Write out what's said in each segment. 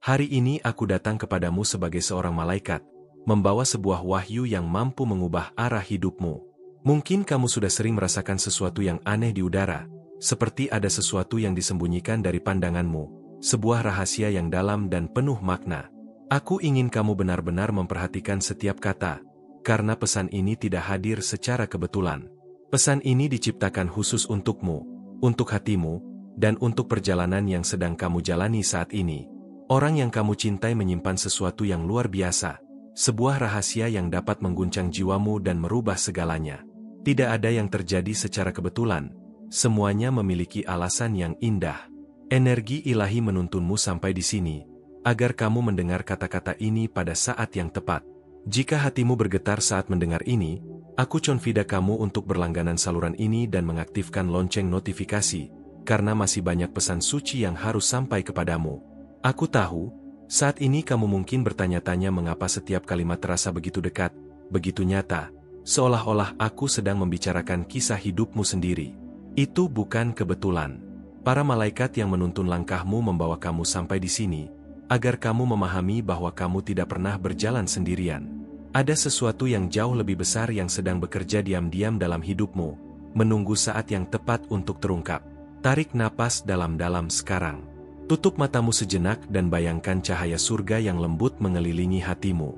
Hari ini aku datang kepadamu sebagai seorang malaikat, membawa sebuah wahyu yang mampu mengubah arah hidupmu. Mungkin kamu sudah sering merasakan sesuatu yang aneh di udara, seperti ada sesuatu yang disembunyikan dari pandanganmu, sebuah rahasia yang dalam dan penuh makna. Aku ingin kamu benar-benar memperhatikan setiap kata, karena pesan ini tidak hadir secara kebetulan. Pesan ini diciptakan khusus untukmu, untuk hatimu, dan untuk perjalanan yang sedang kamu jalani saat ini. Orang yang kamu cintai menyimpan sesuatu yang luar biasa, sebuah rahasia yang dapat mengguncang jiwamu dan merubah segalanya. Tidak ada yang terjadi secara kebetulan, semuanya memiliki alasan yang indah. Energi ilahi menuntunmu sampai di sini, agar kamu mendengar kata-kata ini pada saat yang tepat. Jika hatimu bergetar saat mendengar ini, aku convida kamu untuk berlangganan saluran ini dan mengaktifkan lonceng notifikasi, karena masih banyak pesan suci yang harus sampai kepadamu. Aku tahu, saat ini kamu mungkin bertanya-tanya mengapa setiap kalimat terasa begitu dekat, begitu nyata, seolah-olah aku sedang membicarakan kisah hidupmu sendiri. Itu bukan kebetulan. Para malaikat yang menuntun langkahmu membawa kamu sampai di sini, agar kamu memahami bahwa kamu tidak pernah berjalan sendirian. Ada sesuatu yang jauh lebih besar yang sedang bekerja diam-diam dalam hidupmu, menunggu saat yang tepat untuk terungkap. Tarik napas dalam-dalam sekarang. Tutup matamu sejenak dan bayangkan cahaya surga yang lembut mengelilingi hatimu.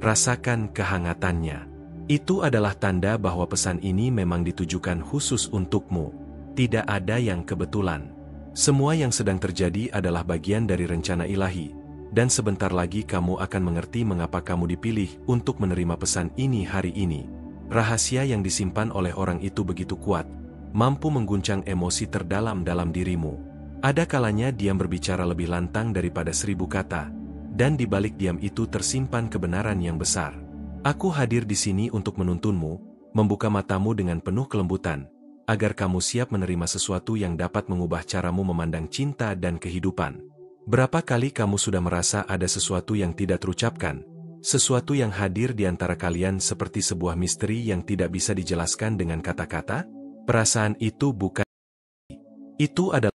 Rasakan kehangatannya. Itu adalah tanda bahwa pesan ini memang ditujukan khusus untukmu. Tidak ada yang kebetulan. Semua yang sedang terjadi adalah bagian dari rencana ilahi, dan sebentar lagi kamu akan mengerti mengapa kamu dipilih untuk menerima pesan ini hari ini. Rahasia yang disimpan oleh orang itu begitu kuat, mampu mengguncang emosi terdalam dalam dirimu. Ada kalanya diam berbicara lebih lantang daripada 1000 kata, dan di balik diam itu tersimpan kebenaran yang besar. Aku hadir di sini untuk menuntunmu, membuka matamu dengan penuh kelembutan, agar kamu siap menerima sesuatu yang dapat mengubah caramu memandang cinta dan kehidupan. Berapa kali kamu sudah merasa ada sesuatu yang tidak terucapkan, sesuatu yang hadir di antara kalian seperti sebuah misteri yang tidak bisa dijelaskan dengan kata-kata? Perasaan itu bukan. Itu adalah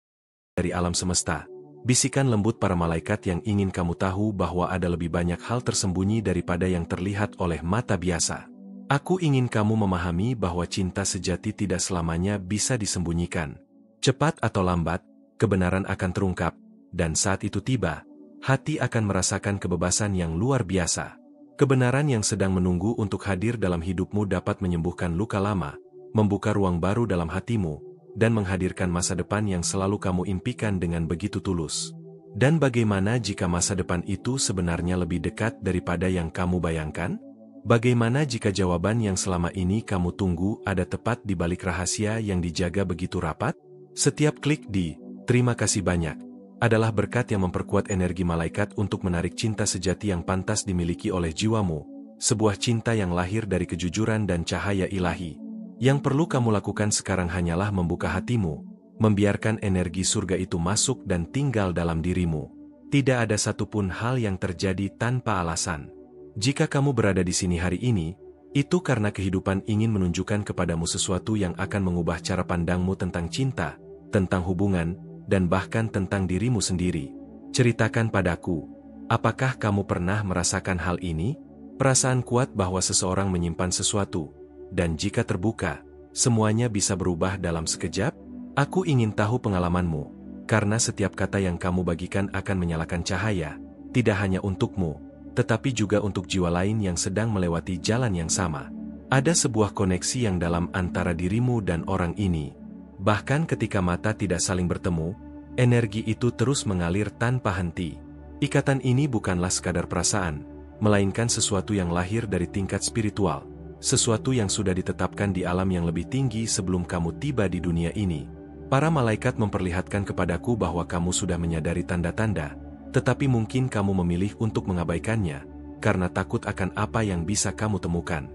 dari alam semesta, bisikan lembut para malaikat yang ingin kamu tahu bahwa ada lebih banyak hal tersembunyi daripada yang terlihat oleh mata biasa. Aku ingin kamu memahami bahwa cinta sejati tidak selamanya bisa disembunyikan. Cepat atau lambat, kebenaran akan terungkap, dan saat itu tiba, hati akan merasakan kebebasan yang luar biasa. Kebenaran yang sedang menunggu untuk hadir dalam hidupmu dapat menyembuhkan luka lama, membuka ruang baru dalam hatimu, dan menghadirkan masa depan yang selalu kamu impikan dengan begitu tulus. Dan bagaimana jika masa depan itu sebenarnya lebih dekat daripada yang kamu bayangkan? Bagaimana jika jawaban yang selama ini kamu tunggu ada tepat di balik rahasia yang dijaga begitu rapat? Setiap klik di "Terima kasih banyak" adalah berkat yang memperkuat energi malaikat untuk menarik cinta sejati yang pantas dimiliki oleh jiwamu, sebuah cinta yang lahir dari kejujuran dan cahaya ilahi. Yang perlu kamu lakukan sekarang hanyalah membuka hatimu, membiarkan energi surga itu masuk dan tinggal dalam dirimu. Tidak ada satupun hal yang terjadi tanpa alasan. Jika kamu berada di sini hari ini, itu karena kehidupan ingin menunjukkan kepadamu sesuatu yang akan mengubah cara pandangmu tentang cinta, tentang hubungan, dan bahkan tentang dirimu sendiri. Ceritakan padaku, apakah kamu pernah merasakan hal ini? Perasaan kuat bahwa seseorang menyimpan sesuatu, dan jika terbuka, semuanya bisa berubah dalam sekejap? Aku ingin tahu pengalamanmu, karena setiap kata yang kamu bagikan akan menyalakan cahaya, tidak hanya untukmu, tetapi juga untuk jiwa lain yang sedang melewati jalan yang sama. Ada sebuah koneksi yang dalam antara dirimu dan orang ini. Bahkan ketika mata tidak saling bertemu, energi itu terus mengalir tanpa henti. Ikatan ini bukanlah sekadar perasaan, melainkan sesuatu yang lahir dari tingkat spiritual. Sesuatu yang sudah ditetapkan di alam yang lebih tinggi sebelum kamu tiba di dunia ini. Para malaikat memperlihatkan kepadaku bahwa kamu sudah menyadari tanda-tanda, tetapi mungkin kamu memilih untuk mengabaikannya, karena takut akan apa yang bisa kamu temukan.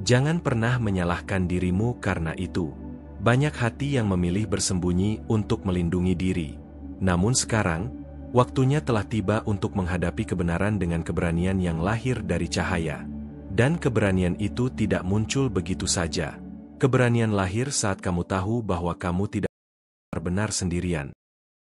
Jangan pernah menyalahkan dirimu karena itu. Banyak hati yang memilih bersembunyi untuk melindungi diri. Namun sekarang, waktunya telah tiba untuk menghadapi kebenaran dengan keberanian yang lahir dari cahaya. Dan keberanian itu tidak muncul begitu saja. Keberanian lahir saat kamu tahu bahwa kamu tidak benar sendirian.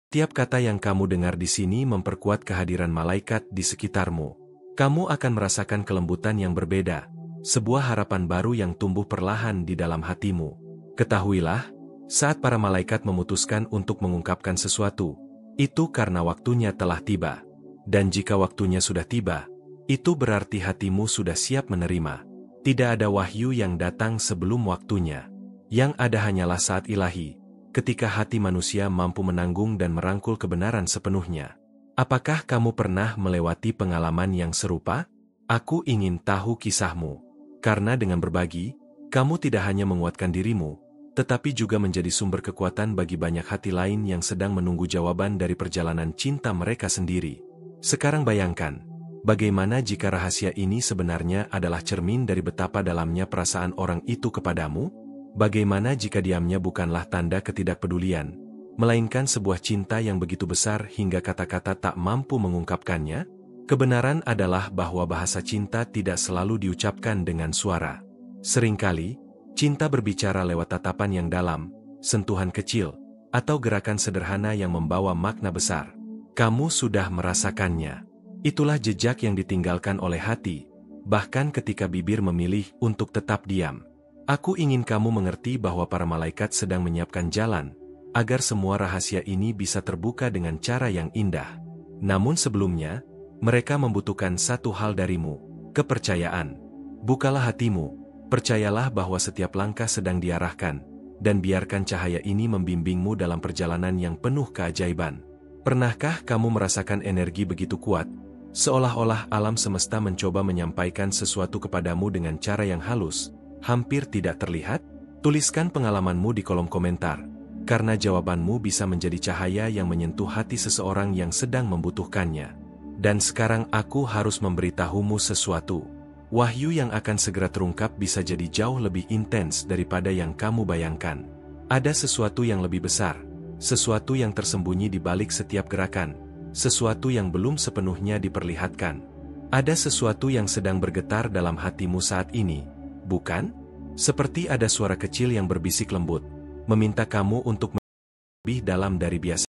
Tiap kata yang kamu dengar di sini memperkuat kehadiran malaikat di sekitarmu. Kamu akan merasakan kelembutan yang berbeda, sebuah harapan baru yang tumbuh perlahan di dalam hatimu. Ketahuilah, saat para malaikat memutuskan untuk mengungkapkan sesuatu, itu karena waktunya telah tiba. Dan jika waktunya sudah tiba, itu berarti hatimu sudah siap menerima. Tidak ada wahyu yang datang sebelum waktunya. Yang ada hanyalah saat ilahi, ketika hati manusia mampu menanggung dan merangkul kebenaran sepenuhnya. Apakah kamu pernah melewati pengalaman yang serupa? Aku ingin tahu kisahmu. Karena dengan berbagi, kamu tidak hanya menguatkan dirimu, tetapi juga menjadi sumber kekuatan bagi banyak hati lain yang sedang menunggu jawaban dari perjalanan cinta mereka sendiri. Sekarang bayangkan, bagaimana jika rahasia ini sebenarnya adalah cermin dari betapa dalamnya perasaan orang itu kepadamu? Bagaimana jika diamnya bukanlah tanda ketidakpedulian, melainkan sebuah cinta yang begitu besar hingga kata-kata tak mampu mengungkapkannya? Kebenaran adalah bahwa bahasa cinta tidak selalu diucapkan dengan suara. Seringkali, cinta berbicara lewat tatapan yang dalam, sentuhan kecil, atau gerakan sederhana yang membawa makna besar. Kamu sudah merasakannya. Itulah jejak yang ditinggalkan oleh hati, bahkan ketika bibir memilih untuk tetap diam. Aku ingin kamu mengerti bahwa para malaikat sedang menyiapkan jalan, agar semua rahasia ini bisa terbuka dengan cara yang indah. Namun sebelumnya, mereka membutuhkan satu hal darimu, kepercayaan. Bukalah hatimu, percayalah bahwa setiap langkah sedang diarahkan, dan biarkan cahaya ini membimbingmu dalam perjalanan yang penuh keajaiban. Pernahkah kamu merasakan energi begitu kuat, seolah-olah alam semesta mencoba menyampaikan sesuatu kepadamu dengan cara yang halus, hampir tidak terlihat? Tuliskan pengalamanmu di kolom komentar, karena jawabanmu bisa menjadi cahaya yang menyentuh hati seseorang yang sedang membutuhkannya. Dan sekarang aku harus memberitahumu sesuatu. Wahyu yang akan segera terungkap bisa jadi jauh lebih intens daripada yang kamu bayangkan. Ada sesuatu yang lebih besar, sesuatu yang tersembunyi di balik setiap gerakan, sesuatu yang belum sepenuhnya diperlihatkan. Ada sesuatu yang sedang bergetar dalam hatimu saat ini, bukan? Seperti ada suara kecil yang berbisik lembut, meminta kamu untuk lebih dalam dari biasa.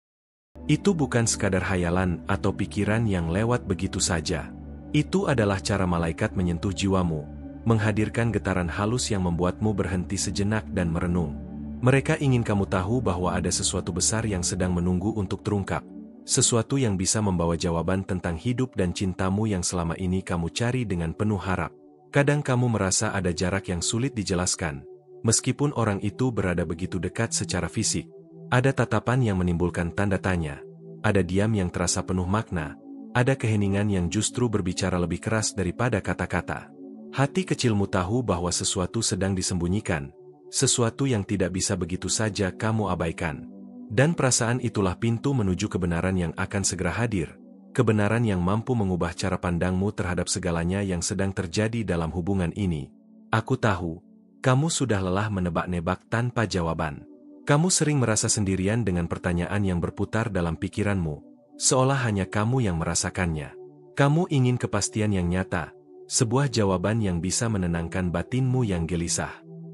Itu bukan sekadar hayalan atau pikiran yang lewat begitu saja. Itu adalah cara malaikat menyentuh jiwamu, menghadirkan getaran halus yang membuatmu berhenti sejenak dan merenung. Mereka ingin kamu tahu bahwa ada sesuatu besar yang sedang menunggu untuk terungkap, sesuatu yang bisa membawa jawaban tentang hidup dan cintamu yang selama ini kamu cari dengan penuh harap. Kadang kamu merasa ada jarak yang sulit dijelaskan, meskipun orang itu berada begitu dekat secara fisik. Ada tatapan yang menimbulkan tanda tanya, ada diam yang terasa penuh makna, ada keheningan yang justru berbicara lebih keras daripada kata-kata. Hati kecilmu tahu bahwa sesuatu sedang disembunyikan, sesuatu yang tidak bisa begitu saja kamu abaikan. Dan perasaan itulah pintu menuju kebenaran yang akan segera hadir, kebenaran yang mampu mengubah cara pandangmu terhadap segalanya yang sedang terjadi dalam hubungan ini. Aku tahu, kamu sudah lelah menebak-nebak tanpa jawaban. Kamu sering merasa sendirian dengan pertanyaan yang berputar dalam pikiranmu, seolah hanya kamu yang merasakannya. Kamu ingin kepastian yang nyata, sebuah jawaban yang bisa menenangkan batinmu yang gelisah.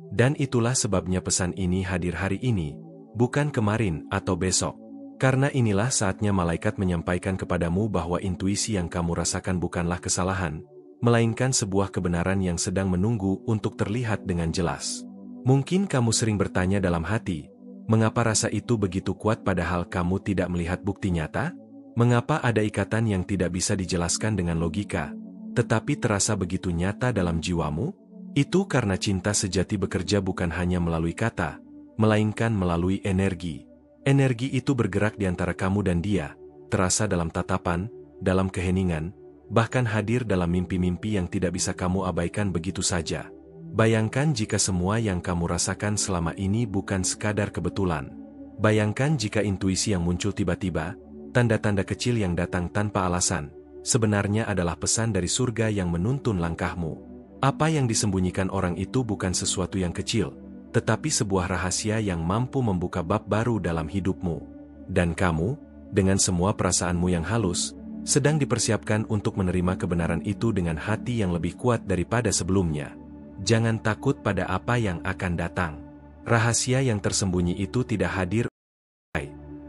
Dan itulah sebabnya pesan ini hadir hari ini, bukan kemarin atau besok. Karena inilah saatnya malaikat menyampaikan kepadamu bahwa intuisi yang kamu rasakan bukanlah kesalahan, melainkan sebuah kebenaran yang sedang menunggu untuk terlihat dengan jelas. Mungkin kamu sering bertanya dalam hati, mengapa rasa itu begitu kuat padahal kamu tidak melihat bukti nyata? Mengapa ada ikatan yang tidak bisa dijelaskan dengan logika, tetapi terasa begitu nyata dalam jiwamu? Itu karena cinta sejati bekerja bukan hanya melalui kata, melainkan melalui energi. Energi itu bergerak di antara kamu dan dia, terasa dalam tatapan, dalam keheningan, bahkan hadir dalam mimpi-mimpi yang tidak bisa kamu abaikan begitu saja. Bayangkan jika semua yang kamu rasakan selama ini bukan sekadar kebetulan. Bayangkan jika intuisi yang muncul tiba-tiba, tanda-tanda kecil yang datang tanpa alasan, sebenarnya adalah pesan dari surga yang menuntun langkahmu. Apa yang disembunyikan orang itu bukan sesuatu yang kecil, tetapi sebuah rahasia yang mampu membuka bab baru dalam hidupmu. Dan kamu, dengan semua perasaanmu yang halus, sedang dipersiapkan untuk menerima kebenaran itu dengan hati yang lebih kuat daripada sebelumnya. Jangan takut pada apa yang akan datang. Rahasia yang tersembunyi itu tidak hadir,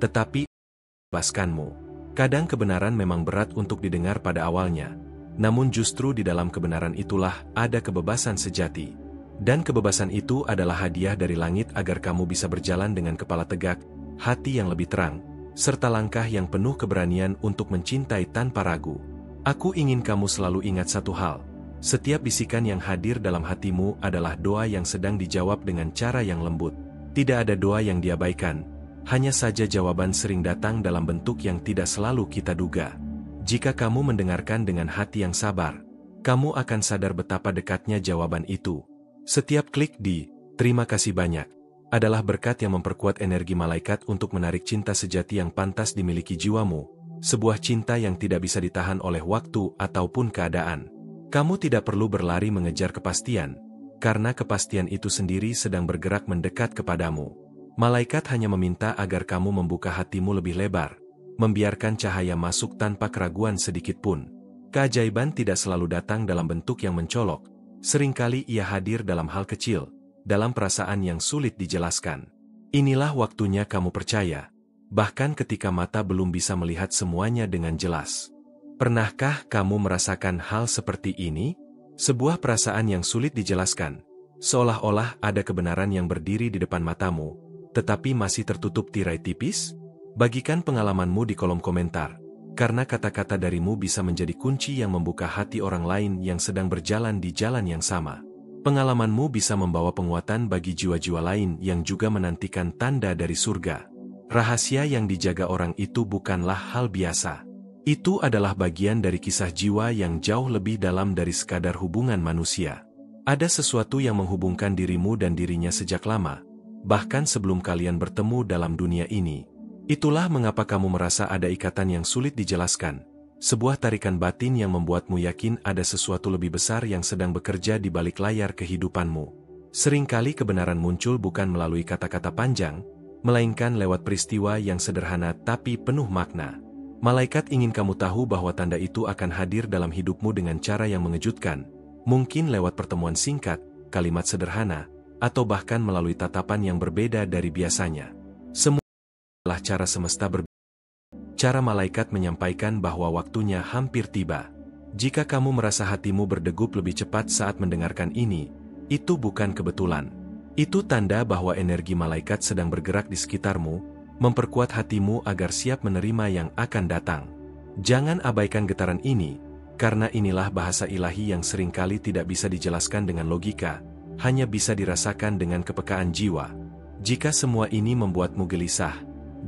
tetapi membebaskanmu. Kadang kebenaran memang berat untuk didengar pada awalnya, namun justru di dalam kebenaran itulah ada kebebasan sejati. Dan kebebasan itu adalah hadiah dari langit agar kamu bisa berjalan dengan kepala tegak, hati yang lebih terang, serta langkah yang penuh keberanian untuk mencintai tanpa ragu. Aku ingin kamu selalu ingat satu hal. Setiap bisikan yang hadir dalam hatimu adalah doa yang sedang dijawab dengan cara yang lembut. Tidak ada doa yang diabaikan, hanya saja jawaban sering datang dalam bentuk yang tidak selalu kita duga. Jika kamu mendengarkan dengan hati yang sabar, kamu akan sadar betapa dekatnya jawaban itu. Setiap klik di "terima kasih banyak" adalah berkat yang memperkuat energi malaikat untuk menarik cinta sejati yang pantas dimiliki jiwamu, sebuah cinta yang tidak bisa ditahan oleh waktu ataupun keadaan. Kamu tidak perlu berlari mengejar kepastian, karena kepastian itu sendiri sedang bergerak mendekat kepadamu. Malaikat hanya meminta agar kamu membuka hatimu lebih lebar, membiarkan cahaya masuk tanpa keraguan sedikit pun. Keajaiban tidak selalu datang dalam bentuk yang mencolok, seringkali ia hadir dalam hal kecil, dalam perasaan yang sulit dijelaskan. Inilah waktunya kamu percaya, bahkan ketika mata belum bisa melihat semuanya dengan jelas. Pernahkah kamu merasakan hal seperti ini? Sebuah perasaan yang sulit dijelaskan, seolah-olah ada kebenaran yang berdiri di depan matamu, tetapi masih tertutup tirai tipis? Bagikan pengalamanmu di kolom komentar, karena kata-kata darimu bisa menjadi kunci yang membuka hati orang lain yang sedang berjalan di jalan yang sama. Pengalamanmu bisa membawa penguatan bagi jiwa-jiwa lain yang juga menantikan tanda dari surga. Rahasia yang dijaga orang itu bukanlah hal biasa. Itu adalah bagian dari kisah jiwa yang jauh lebih dalam dari sekadar hubungan manusia. Ada sesuatu yang menghubungkan dirimu dan dirinya sejak lama, bahkan sebelum kalian bertemu dalam dunia ini. Itulah mengapa kamu merasa ada ikatan yang sulit dijelaskan, sebuah tarikan batin yang membuatmu yakin ada sesuatu lebih besar yang sedang bekerja di balik layar kehidupanmu. Seringkali kebenaran muncul bukan melalui kata-kata panjang, melainkan lewat peristiwa yang sederhana tapi penuh makna. Malaikat ingin kamu tahu bahwa tanda itu akan hadir dalam hidupmu dengan cara yang mengejutkan, mungkin lewat pertemuan singkat, kalimat sederhana, atau bahkan melalui tatapan yang berbeda dari biasanya. Semua adalah cara semesta berbeda. Cara malaikat menyampaikan bahwa waktunya hampir tiba. Jika kamu merasa hatimu berdegup lebih cepat saat mendengarkan ini, itu bukan kebetulan. Itu tanda bahwa energi malaikat sedang bergerak di sekitarmu, memperkuat hatimu agar siap menerima yang akan datang. Jangan abaikan getaran ini, karena inilah bahasa ilahi yang seringkali tidak bisa dijelaskan dengan logika, hanya bisa dirasakan dengan kepekaan jiwa. Jika semua ini membuatmu gelisah,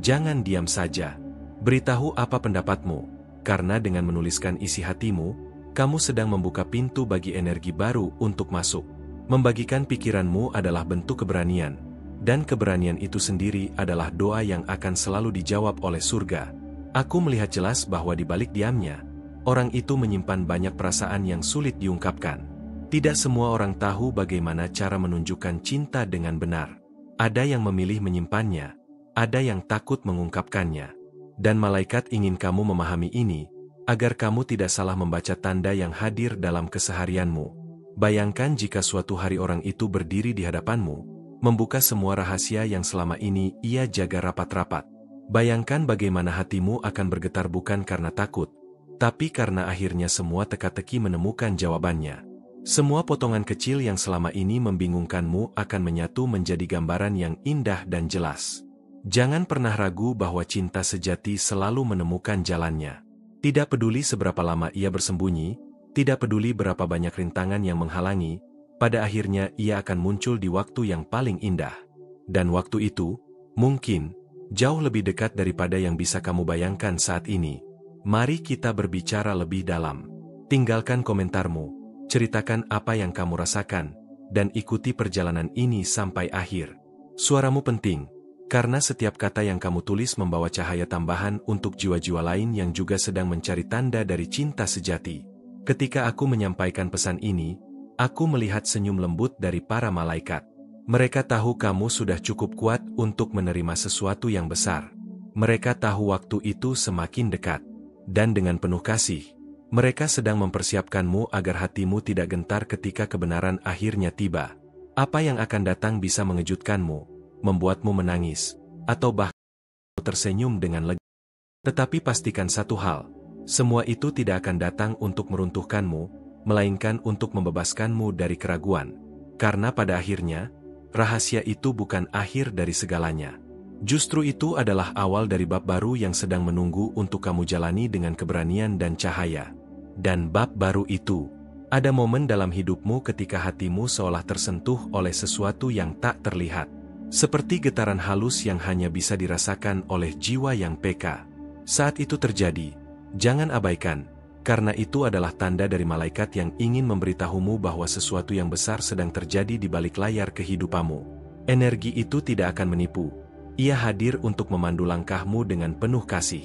jangan diam saja. Beritahu apa pendapatmu, karena dengan menuliskan isi hatimu, kamu sedang membuka pintu bagi energi baru untuk masuk. Membagikan pikiranmu adalah bentuk keberanian, dan keberanian itu sendiri adalah doa yang akan selalu dijawab oleh surga. Aku melihat jelas bahwa di balik diamnya, orang itu menyimpan banyak perasaan yang sulit diungkapkan. Tidak semua orang tahu bagaimana cara menunjukkan cinta dengan benar. Ada yang memilih menyimpannya, ada yang takut mengungkapkannya. Dan malaikat ingin kamu memahami ini, agar kamu tidak salah membaca tanda yang hadir dalam keseharianmu. Bayangkan jika suatu hari orang itu berdiri di hadapanmu, membuka semua rahasia yang selama ini ia jaga rapat-rapat. Bayangkan bagaimana hatimu akan bergetar bukan karena takut, tapi karena akhirnya semua teka-teki menemukan jawabannya. Semua potongan kecil yang selama ini membingungkanmu akan menyatu menjadi gambaran yang indah dan jelas. Jangan pernah ragu bahwa cinta sejati selalu menemukan jalannya. Tidak peduli seberapa lama ia bersembunyi, tidak peduli berapa banyak rintangan yang menghalangi, pada akhirnya ia akan muncul di waktu yang paling indah. Dan waktu itu, mungkin, jauh lebih dekat daripada yang bisa kamu bayangkan saat ini. Mari kita berbicara lebih dalam. Tinggalkan komentarmu, ceritakan apa yang kamu rasakan, dan ikuti perjalanan ini sampai akhir. Suaramu penting, karena setiap kata yang kamu tulis membawa cahaya tambahan untuk jiwa-jiwa lain yang juga sedang mencari tanda dari cinta sejati. Ketika aku menyampaikan pesan ini, aku melihat senyum lembut dari para malaikat. Mereka tahu kamu sudah cukup kuat untuk menerima sesuatu yang besar. Mereka tahu waktu itu semakin dekat. Dan dengan penuh kasih, mereka sedang mempersiapkanmu agar hatimu tidak gentar ketika kebenaran akhirnya tiba. Apa yang akan datang bisa mengejutkanmu, membuatmu menangis, atau bahkan tersenyum dengan lega. Tetapi pastikan satu hal, semua itu tidak akan datang untuk meruntuhkanmu, melainkan untuk membebaskanmu dari keraguan. Karena pada akhirnya, rahasia itu bukan akhir dari segalanya. Justru itu adalah awal dari bab baru yang sedang menunggu untuk kamu jalani dengan keberanian dan cahaya. Dan bab baru itu, ada momen dalam hidupmu ketika hatimu seolah tersentuh oleh sesuatu yang tak terlihat. Seperti getaran halus yang hanya bisa dirasakan oleh jiwa yang peka. Saat itu terjadi, jangan abaikan, karena itu adalah tanda dari malaikat yang ingin memberitahumu bahwa sesuatu yang besar sedang terjadi di balik layar kehidupanmu. Energi itu tidak akan menipu. Ia hadir untuk memandu langkahmu dengan penuh kasih.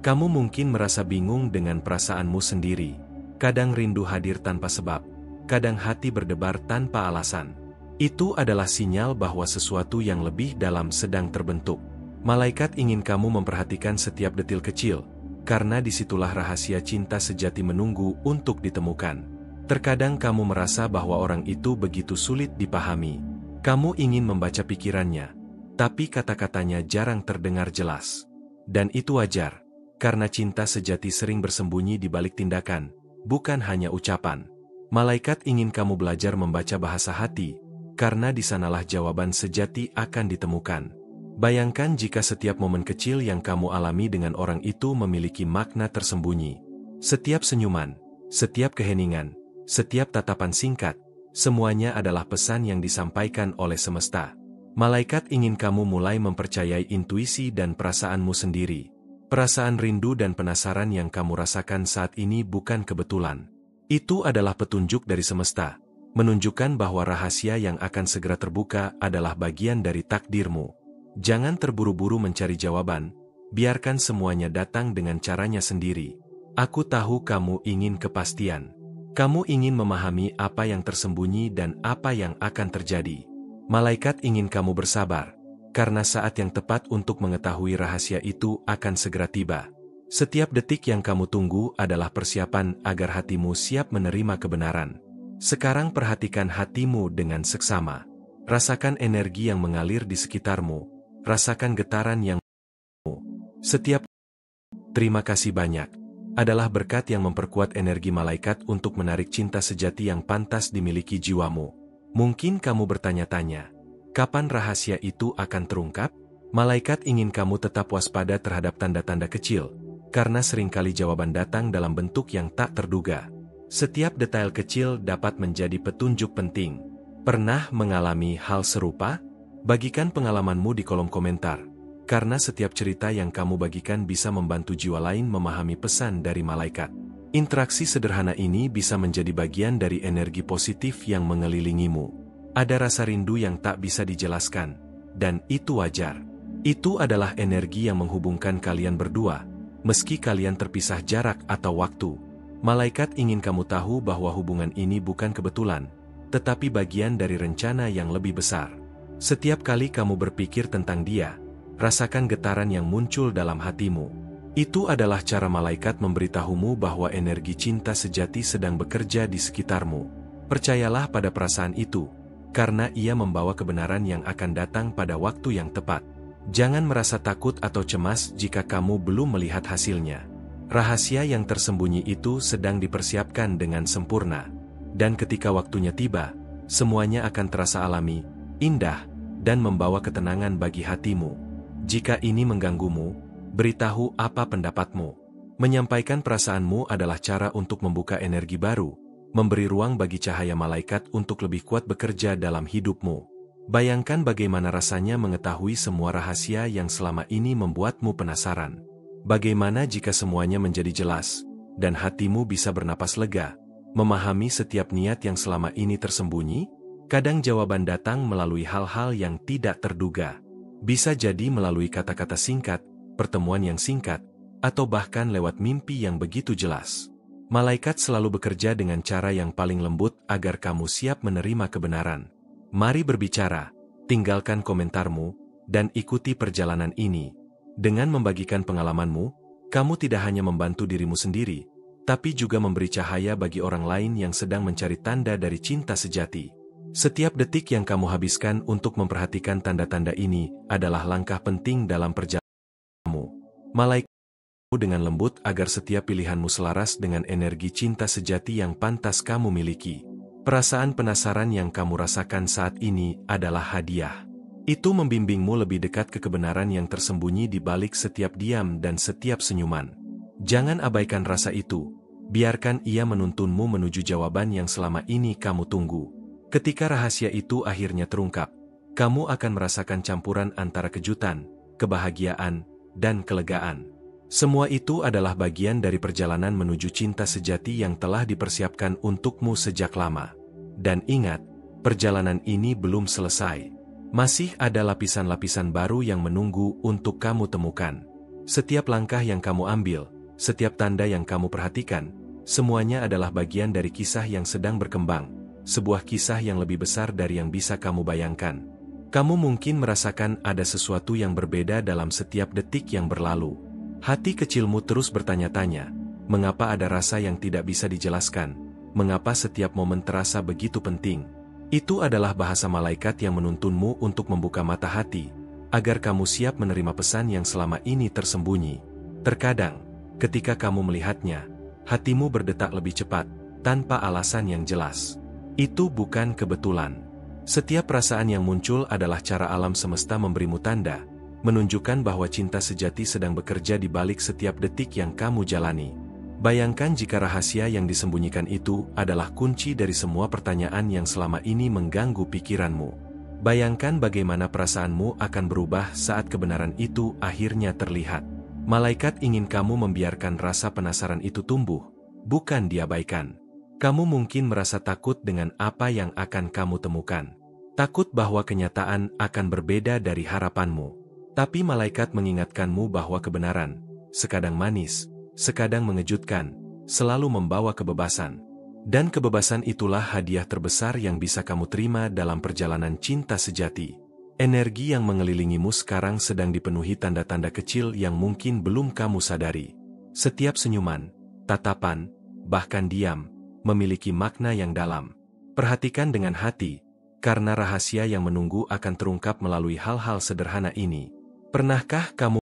Kamu mungkin merasa bingung dengan perasaanmu sendiri. Kadang rindu hadir tanpa sebab, kadang hati berdebar tanpa alasan. Itu adalah sinyal bahwa sesuatu yang lebih dalam sedang terbentuk. Malaikat ingin kamu memperhatikan setiap detil kecil, karena disitulah rahasia cinta sejati menunggu untuk ditemukan. Terkadang kamu merasa bahwa orang itu begitu sulit dipahami. Kamu ingin membaca pikirannya, tapi kata-katanya jarang terdengar jelas. Dan itu wajar, karena cinta sejati sering bersembunyi di balik tindakan, bukan hanya ucapan. Malaikat ingin kamu belajar membaca bahasa hati, karena di sanalah jawaban sejati akan ditemukan. Bayangkan jika setiap momen kecil yang kamu alami dengan orang itu memiliki makna tersembunyi. Setiap senyuman, setiap keheningan, setiap tatapan singkat, semuanya adalah pesan yang disampaikan oleh semesta. Malaikat ingin kamu mulai mempercayai intuisi dan perasaanmu sendiri. Perasaan rindu dan penasaran yang kamu rasakan saat ini bukan kebetulan. Itu adalah petunjuk dari semesta, menunjukkan bahwa rahasia yang akan segera terbuka adalah bagian dari takdirmu. Jangan terburu-buru mencari jawaban, biarkan semuanya datang dengan caranya sendiri. Aku tahu kamu ingin kepastian. Kamu ingin memahami apa yang tersembunyi dan apa yang akan terjadi. Malaikat ingin kamu bersabar, karena saat yang tepat untuk mengetahui rahasia itu akan segera tiba. Setiap detik yang kamu tunggu adalah persiapan agar hatimu siap menerima kebenaran. Sekarang perhatikan hatimu dengan seksama. Rasakan energi yang mengalir di sekitarmu. Rasakan getaran yang setiap terima kasih banyak adalah berkat yang memperkuat energi malaikat untuk menarik cinta sejati yang pantas dimiliki jiwamu. Mungkin kamu bertanya-tanya, kapan rahasia itu akan terungkap? Malaikat ingin kamu tetap waspada terhadap tanda-tanda kecil, karena seringkali jawaban datang dalam bentuk yang tak terduga. Setiap detail kecil dapat menjadi petunjuk penting. Pernah mengalami hal serupa? Bagikan pengalamanmu di kolom komentar, karena setiap cerita yang kamu bagikan bisa membantu jiwa lain memahami pesan dari malaikat. Interaksi sederhana ini bisa menjadi bagian dari energi positif yang mengelilingimu. Ada rasa rindu yang tak bisa dijelaskan, dan itu wajar. Itu adalah energi yang menghubungkan kalian berdua, meski kalian terpisah jarak atau waktu. Malaikat ingin kamu tahu bahwa hubungan ini bukan kebetulan, tetapi bagian dari rencana yang lebih besar. Setiap kali kamu berpikir tentang dia, rasakan getaran yang muncul dalam hatimu. Itu adalah cara malaikat memberitahumu bahwa energi cinta sejati sedang bekerja di sekitarmu. Percayalah pada perasaan itu, karena ia membawa kebenaran yang akan datang pada waktu yang tepat. Jangan merasa takut atau cemas jika kamu belum melihat hasilnya. Rahasia yang tersembunyi itu sedang dipersiapkan dengan sempurna. Dan ketika waktunya tiba, semuanya akan terasa alami, indah, dan membawa ketenangan bagi hatimu. Jika ini mengganggumu, beritahu apa pendapatmu. Menyampaikan perasaanmu adalah cara untuk membuka energi baru, memberi ruang bagi cahaya malaikat untuk lebih kuat bekerja dalam hidupmu. Bayangkan bagaimana rasanya mengetahui semua rahasia yang selama ini membuatmu penasaran. Bagaimana jika semuanya menjadi jelas, dan hatimu bisa bernapas lega, memahami setiap niat yang selama ini tersembunyi? Kadang jawaban datang melalui hal-hal yang tidak terduga. Bisa jadi melalui kata-kata singkat, pertemuan yang singkat, atau bahkan lewat mimpi yang begitu jelas. Malaikat selalu bekerja dengan cara yang paling lembut agar kamu siap menerima kebenaran. Mari berbicara, tinggalkan komentarmu, dan ikuti perjalanan ini. Dengan membagikan pengalamanmu, kamu tidak hanya membantu dirimu sendiri, tapi juga memberi cahaya bagi orang lain yang sedang mencari tanda dari cinta sejati. Setiap detik yang kamu habiskan untuk memperhatikan tanda-tanda ini adalah langkah penting dalam perjalananmu. Malaikat dengan lembut agar setiap pilihanmu selaras dengan energi cinta sejati yang pantas kamu miliki. Perasaan penasaran yang kamu rasakan saat ini adalah hadiah. Itu membimbingmu lebih dekat ke kebenaran yang tersembunyi di balik setiap diam dan setiap senyuman. Jangan abaikan rasa itu. Biarkan ia menuntunmu menuju jawaban yang selama ini kamu tunggu. Ketika rahasia itu akhirnya terungkap, kamu akan merasakan campuran antara kejutan, kebahagiaan, dan kelegaan. Semua itu adalah bagian dari perjalanan menuju cinta sejati yang telah dipersiapkan untukmu sejak lama. Dan ingat, perjalanan ini belum selesai. Masih ada lapisan-lapisan baru yang menunggu untuk kamu temukan. Setiap langkah yang kamu ambil, setiap tanda yang kamu perhatikan, semuanya adalah bagian dari kisah yang sedang berkembang, sebuah kisah yang lebih besar dari yang bisa kamu bayangkan. Kamu mungkin merasakan ada sesuatu yang berbeda dalam setiap detik yang berlalu. Hati kecilmu terus bertanya-tanya, mengapa ada rasa yang tidak bisa dijelaskan, mengapa setiap momen terasa begitu penting. Itu adalah bahasa malaikat yang menuntunmu untuk membuka mata hati, agar kamu siap menerima pesan yang selama ini tersembunyi. Terkadang, ketika kamu melihatnya, hatimu berdetak lebih cepat, tanpa alasan yang jelas. Itu bukan kebetulan. Setiap perasaan yang muncul adalah cara alam semesta memberimu tanda, menunjukkan bahwa cinta sejati sedang bekerja di balik setiap detik yang kamu jalani. Bayangkan jika rahasia yang disembunyikan itu adalah kunci dari semua pertanyaan yang selama ini mengganggu pikiranmu. Bayangkan bagaimana perasaanmu akan berubah saat kebenaran itu akhirnya terlihat. Malaikat ingin kamu membiarkan rasa penasaran itu tumbuh, bukan diabaikan. Kamu mungkin merasa takut dengan apa yang akan kamu temukan. Takut bahwa kenyataan akan berbeda dari harapanmu. Tapi malaikat mengingatkanmu bahwa kebenaran, sekadang manis, sekadang mengejutkan, selalu membawa kebebasan. Dan kebebasan itulah hadiah terbesar yang bisa kamu terima dalam perjalanan cinta sejati. Energi yang mengelilingimu sekarang sedang dipenuhi tanda-tanda kecil yang mungkin belum kamu sadari. Setiap senyuman, tatapan, bahkan diam, memiliki makna yang dalam. Perhatikan dengan hati, karena rahasia yang menunggu akan terungkap melalui hal-hal sederhana ini. Pernahkah kamu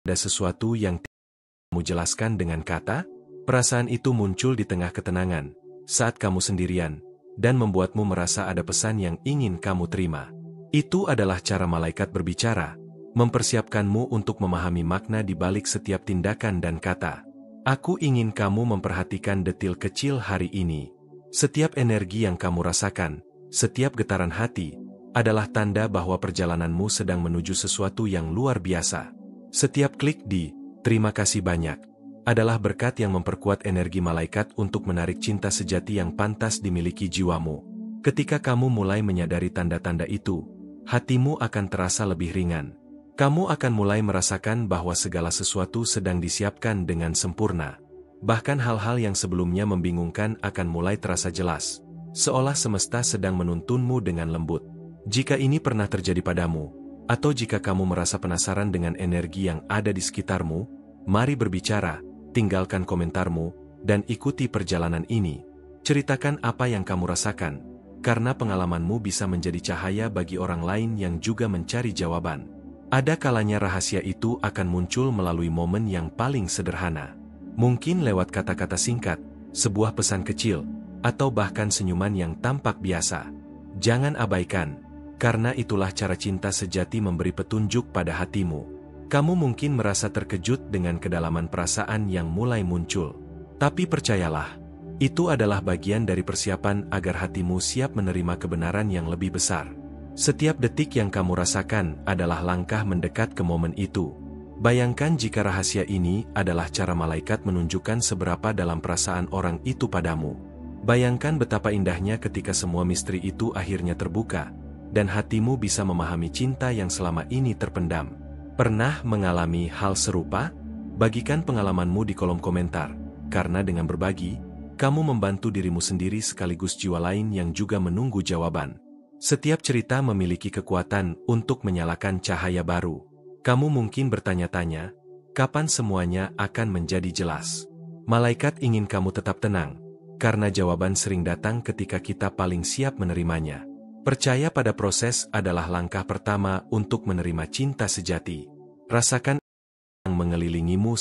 ada sesuatu yang tidak kamu jelaskan dengan kata? Perasaan itu muncul di tengah ketenangan, saat kamu sendirian, dan membuatmu merasa ada pesan yang ingin kamu terima. Itu adalah cara malaikat berbicara, mempersiapkanmu untuk memahami makna di balik setiap tindakan dan kata. Aku ingin kamu memperhatikan detil kecil hari ini. Setiap energi yang kamu rasakan, setiap getaran hati, adalah tanda bahwa perjalananmu sedang menuju sesuatu yang luar biasa. Setiap klik di "terima kasih banyak" adalah berkat yang memperkuat energi malaikat untuk menarik cinta sejati yang pantas dimiliki jiwamu. Ketika kamu mulai menyadari tanda-tanda itu, hatimu akan terasa lebih ringan. Kamu akan mulai merasakan bahwa segala sesuatu sedang disiapkan dengan sempurna. Bahkan hal-hal yang sebelumnya membingungkan akan mulai terasa jelas, seolah semesta sedang menuntunmu dengan lembut. Jika ini pernah terjadi padamu, atau jika kamu merasa penasaran dengan energi yang ada di sekitarmu, mari berbicara, tinggalkan komentarmu, dan ikuti perjalanan ini. Ceritakan apa yang kamu rasakan, karena pengalamanmu bisa menjadi cahaya bagi orang lain yang juga mencari jawaban. Ada kalanya rahasia itu akan muncul melalui momen yang paling sederhana. Mungkin lewat kata-kata singkat, sebuah pesan kecil, atau bahkan senyuman yang tampak biasa. Jangan abaikan, karena itulah cara cinta sejati memberi petunjuk pada hatimu. Kamu mungkin merasa terkejut dengan kedalaman perasaan yang mulai muncul. Tapi percayalah, itu adalah bagian dari persiapan agar hatimu siap menerima kebenaran yang lebih besar. Setiap detik yang kamu rasakan adalah langkah mendekat ke momen itu. Bayangkan jika rahasia ini adalah cara malaikat menunjukkan seberapa dalam perasaan orang itu padamu. Bayangkan betapa indahnya ketika semua misteri itu akhirnya terbuka, dan hatimu bisa memahami cinta yang selama ini terpendam. Pernah mengalami hal serupa? Bagikan pengalamanmu di kolom komentar, karena dengan berbagi, kamu membantu dirimu sendiri sekaligus jiwa lain yang juga menunggu jawaban. Setiap cerita memiliki kekuatan untuk menyalakan cahaya baru. Kamu mungkin bertanya-tanya, kapan semuanya akan menjadi jelas? Malaikat ingin kamu tetap tenang, karena jawaban sering datang ketika kita paling siap menerimanya. Percaya pada proses adalah langkah pertama untuk menerima cinta sejati. Rasakan yang mengelilingimu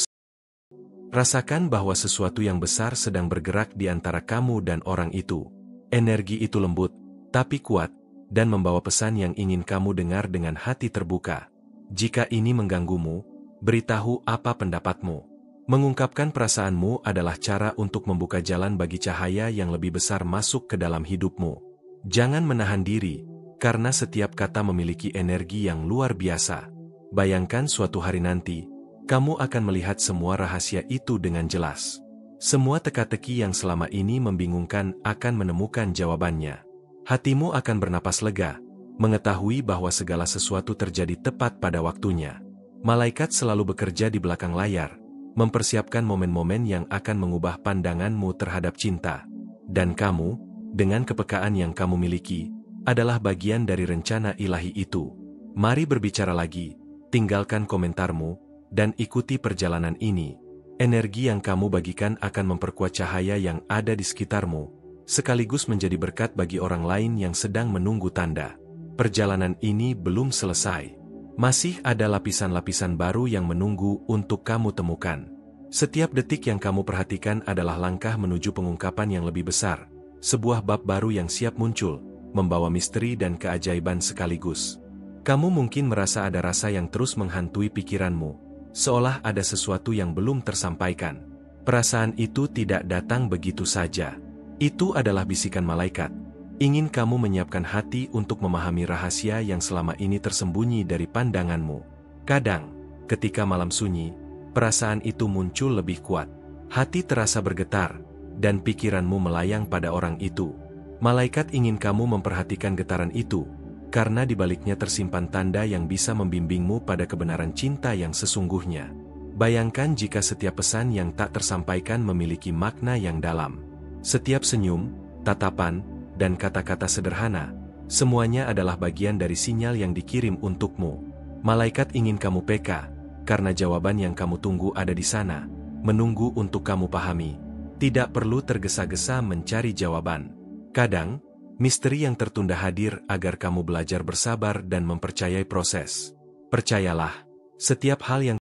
Rasakan bahwa sesuatu yang besar sedang bergerak di antara kamu dan orang itu. Energi itu lembut, tapi kuat, dan membawa pesan yang ingin kamu dengar dengan hati terbuka. Jika ini mengganggumu, beritahu apa pendapatmu. Mengungkapkan perasaanmu adalah cara untuk membuka jalan bagi cahaya yang lebih besar masuk ke dalam hidupmu. Jangan menahan diri, karena setiap kata memiliki energi yang luar biasa. Bayangkan suatu hari nanti, kamu akan melihat semua rahasia itu dengan jelas. Semua teka-teki yang selama ini membingungkan akan menemukan jawabannya. Hatimu akan bernapas lega, mengetahui bahwa segala sesuatu terjadi tepat pada waktunya. Malaikat selalu bekerja di belakang layar, mempersiapkan momen-momen yang akan mengubah pandanganmu terhadap cinta. Dan kamu, dengan kepekaan yang kamu miliki, adalah bagian dari rencana ilahi itu. Mari berbicara lagi, tinggalkan komentarmu, dan ikuti perjalanan ini. Energi yang kamu bagikan akan memperkuat cahaya yang ada di sekitarmu, sekaligus menjadi berkat bagi orang lain yang sedang menunggu tanda. Perjalanan ini belum selesai. Masih ada lapisan-lapisan baru yang menunggu untuk kamu temukan. Setiap detik yang kamu perhatikan adalah langkah menuju pengungkapan yang lebih besar, sebuah bab baru yang siap muncul, membawa misteri dan keajaiban sekaligus. Kamu mungkin merasa ada rasa yang terus menghantui pikiranmu, seolah ada sesuatu yang belum tersampaikan. Perasaan itu tidak datang begitu saja. Itu adalah bisikan malaikat. Ingin kamu menyiapkan hati untuk memahami rahasia yang selama ini tersembunyi dari pandanganmu. Kadang, ketika malam sunyi, perasaan itu muncul lebih kuat. Hati terasa bergetar, dan pikiranmu melayang pada orang itu. Malaikat ingin kamu memperhatikan getaran itu, karena di baliknya tersimpan tanda yang bisa membimbingmu pada kebenaran cinta yang sesungguhnya. Bayangkan jika setiap pesan yang tak tersampaikan memiliki makna yang dalam. Setiap senyum, tatapan, dan kata-kata sederhana, semuanya adalah bagian dari sinyal yang dikirim untukmu. Malaikat ingin kamu peka, karena jawaban yang kamu tunggu ada di sana, menunggu untuk kamu pahami. Tidak perlu tergesa-gesa mencari jawaban. Kadang, misteri yang tertunda hadir agar kamu belajar bersabar dan mempercayai proses. Percayalah, setiap hal yang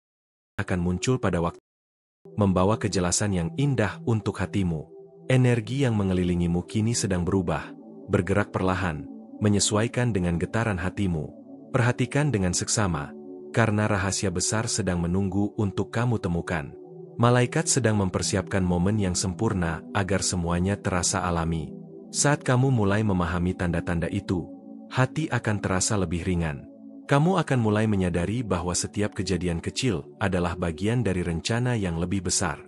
akan muncul pada waktu membawa kejelasan yang indah untuk hatimu. Energi yang mengelilingimu kini sedang berubah, bergerak perlahan, menyesuaikan dengan getaran hatimu. Perhatikan dengan seksama, karena rahasia besar sedang menunggu untuk kamu temukan. Malaikat sedang mempersiapkan momen yang sempurna agar semuanya terasa alami. Saat kamu mulai memahami tanda-tanda itu, hati akan terasa lebih ringan. Kamu akan mulai menyadari bahwa setiap kejadian kecil adalah bagian dari rencana yang lebih besar.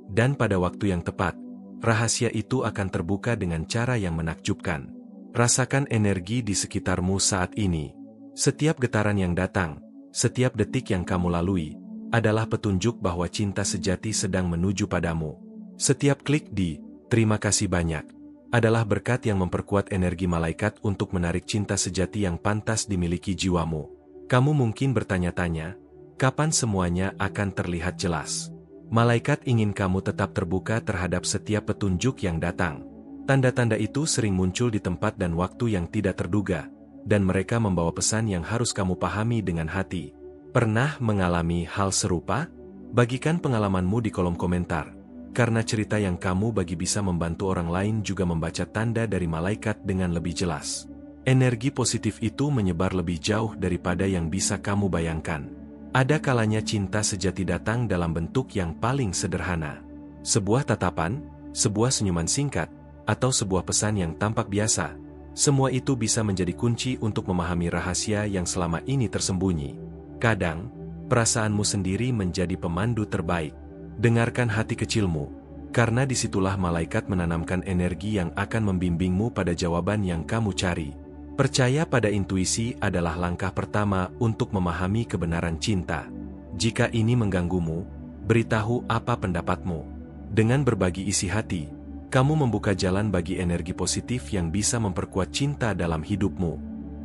Dan pada waktu yang tepat, rahasia itu akan terbuka dengan cara yang menakjubkan. Rasakan energi di sekitarmu saat ini. Setiap getaran yang datang, setiap detik yang kamu lalui, adalah petunjuk bahwa cinta sejati sedang menuju padamu. Setiap klik di "terima kasih banyak" adalah berkat yang memperkuat energi malaikat untuk menarik cinta sejati yang pantas dimiliki jiwamu. Kamu mungkin bertanya-tanya, kapan semuanya akan terlihat jelas? Malaikat ingin kamu tetap terbuka terhadap setiap petunjuk yang datang. Tanda-tanda itu sering muncul di tempat dan waktu yang tidak terduga, dan mereka membawa pesan yang harus kamu pahami dengan hati. Pernah mengalami hal serupa? Bagikan pengalamanmu di kolom komentar, karena cerita yang kamu bagi bisa membantu orang lain juga membaca tanda dari malaikat dengan lebih jelas. Energi positif itu menyebar lebih jauh daripada yang bisa kamu bayangkan. Ada kalanya cinta sejati datang dalam bentuk yang paling sederhana. Sebuah tatapan, sebuah senyuman singkat, atau sebuah pesan yang tampak biasa. Semua itu bisa menjadi kunci untuk memahami rahasia yang selama ini tersembunyi. Kadang, perasaanmu sendiri menjadi pemandu terbaik. Dengarkan hati kecilmu, karena disitulah malaikat menanamkan energi yang akan membimbingmu pada jawaban yang kamu cari. Percaya pada intuisi adalah langkah pertama untuk memahami kebenaran cinta. Jika ini mengganggumu, beritahu apa pendapatmu. Dengan berbagi isi hati, kamu membuka jalan bagi energi positif yang bisa memperkuat cinta dalam hidupmu.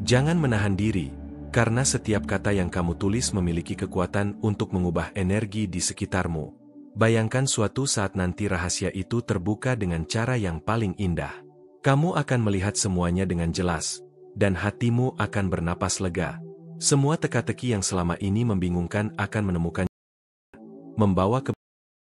Jangan menahan diri, karena setiap kata yang kamu tulis memiliki kekuatan untuk mengubah energi di sekitarmu. Bayangkan suatu saat nanti rahasia itu terbuka dengan cara yang paling indah. Kamu akan melihat semuanya dengan jelas, dan hatimu akan bernapas lega. Semua teka-teki yang selama ini membingungkan akan menemukan membawa ke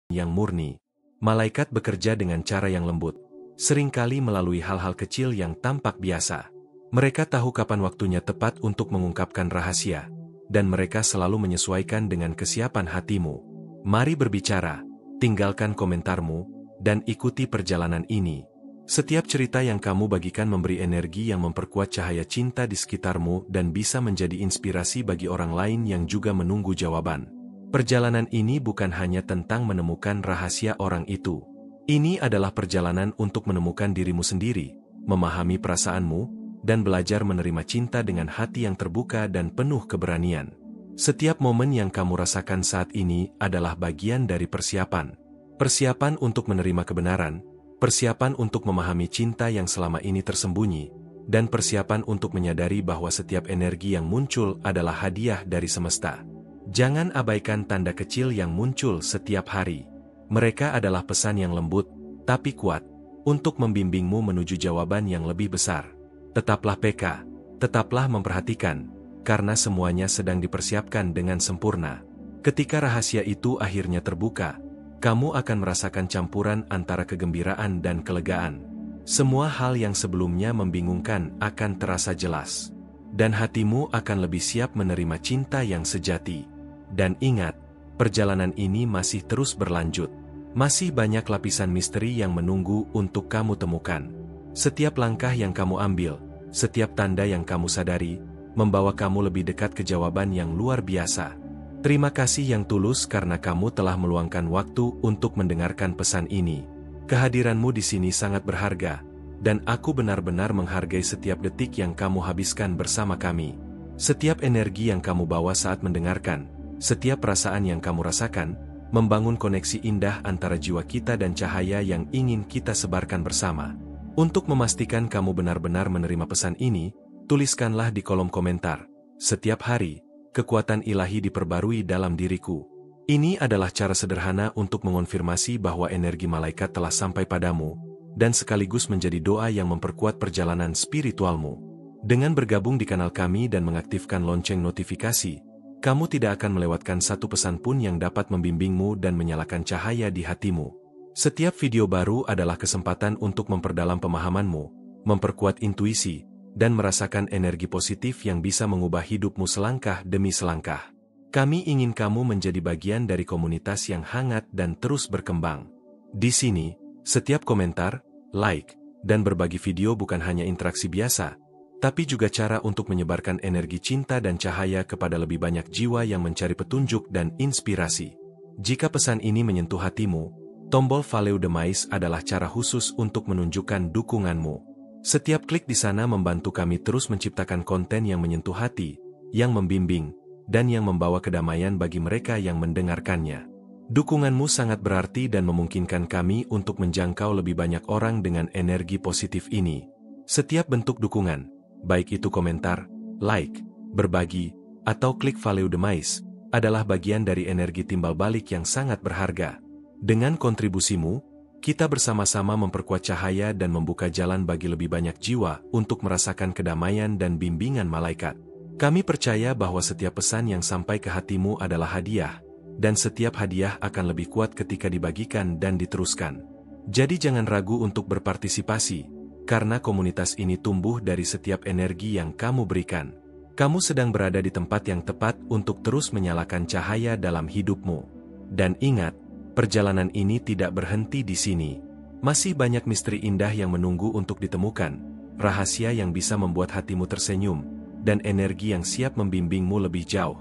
yang murni. Malaikat bekerja dengan cara yang lembut, seringkali melalui hal-hal kecil yang tampak biasa. Mereka tahu kapan waktunya tepat untuk mengungkapkan rahasia, dan mereka selalu menyesuaikan dengan kesiapan hatimu. Mari berbicara, tinggalkan komentarmu, dan ikuti perjalanan ini. Setiap cerita yang kamu bagikan memberi energi yang memperkuat cahaya cinta di sekitarmu dan bisa menjadi inspirasi bagi orang lain yang juga menunggu jawaban. Perjalanan ini bukan hanya tentang menemukan rahasia orang itu. Ini adalah perjalanan untuk menemukan dirimu sendiri, memahami perasaanmu, dan belajar menerima cinta dengan hati yang terbuka dan penuh keberanian. Setiap momen yang kamu rasakan saat ini adalah bagian dari persiapan. Persiapan untuk menerima kebenaran, persiapan untuk memahami cinta yang selama ini tersembunyi, dan persiapan untuk menyadari bahwa setiap energi yang muncul adalah hadiah dari semesta. Jangan abaikan tanda kecil yang muncul setiap hari. Mereka adalah pesan yang lembut, tapi kuat, untuk membimbingmu menuju jawaban yang lebih besar. Tetaplah peka, tetaplah memperhatikan, karena semuanya sedang dipersiapkan dengan sempurna. Ketika rahasia itu akhirnya terbuka, kamu akan merasakan campuran antara kegembiraan dan kelegaan. Semua hal yang sebelumnya membingungkan akan terasa jelas, dan hatimu akan lebih siap menerima cinta yang sejati. Dan ingat, perjalanan ini masih terus berlanjut. Masih banyak lapisan misteri yang menunggu untuk kamu temukan. Setiap langkah yang kamu ambil, setiap tanda yang kamu sadari, membawa kamu lebih dekat ke jawaban yang luar biasa. Terima kasih yang tulus karena kamu telah meluangkan waktu untuk mendengarkan pesan ini. Kehadiranmu di sini sangat berharga, dan aku benar-benar menghargai setiap detik yang kamu habiskan bersama kami. Setiap energi yang kamu bawa saat mendengarkan, setiap perasaan yang kamu rasakan, membangun koneksi indah antara jiwa kita dan cahaya yang ingin kita sebarkan bersama. Untuk memastikan kamu benar-benar menerima pesan ini, tuliskanlah di kolom komentar, "Setiap hari, kekuatan ilahi diperbarui dalam diriku." Ini adalah cara sederhana untuk mengonfirmasi bahwa energi malaikat telah sampai padamu, dan sekaligus menjadi doa yang memperkuat perjalanan spiritualmu. Dengan bergabung di kanal kami dan mengaktifkan lonceng notifikasi, kamu tidak akan melewatkan satu pesan pun yang dapat membimbingmu dan menyalakan cahaya di hatimu. Setiap video baru adalah kesempatan untuk memperdalam pemahamanmu, memperkuat intuisi, dan merasakan energi positif yang bisa mengubah hidupmu selangkah demi selangkah. Kami ingin kamu menjadi bagian dari komunitas yang hangat dan terus berkembang. Di sini, setiap komentar, like, dan berbagi video bukan hanya interaksi biasa, tapi juga cara untuk menyebarkan energi cinta dan cahaya kepada lebih banyak jiwa yang mencari petunjuk dan inspirasi. Jika pesan ini menyentuh hatimu, tombol Follow the Mice adalah cara khusus untuk menunjukkan dukunganmu. Setiap klik di sana membantu kami terus menciptakan konten yang menyentuh hati, yang membimbing, dan yang membawa kedamaian bagi mereka yang mendengarkannya. Dukunganmu sangat berarti dan memungkinkan kami untuk menjangkau lebih banyak orang dengan energi positif ini. Setiap bentuk dukungan, baik itu komentar, like, berbagi, atau klik Follow the Mice, adalah bagian dari energi timbal balik yang sangat berharga. Dengan kontribusimu, kita bersama-sama memperkuat cahaya dan membuka jalan bagi lebih banyak jiwa untuk merasakan kedamaian dan bimbingan malaikat. Kami percaya bahwa setiap pesan yang sampai ke hatimu adalah hadiah, dan setiap hadiah akan lebih kuat ketika dibagikan dan diteruskan. Jadi jangan ragu untuk berpartisipasi, karena komunitas ini tumbuh dari setiap energi yang kamu berikan. Kamu sedang berada di tempat yang tepat untuk terus menyalakan cahaya dalam hidupmu. Dan ingat, perjalanan ini tidak berhenti di sini. Masih banyak misteri indah yang menunggu untuk ditemukan, rahasia yang bisa membuat hatimu tersenyum, dan energi yang siap membimbingmu lebih jauh.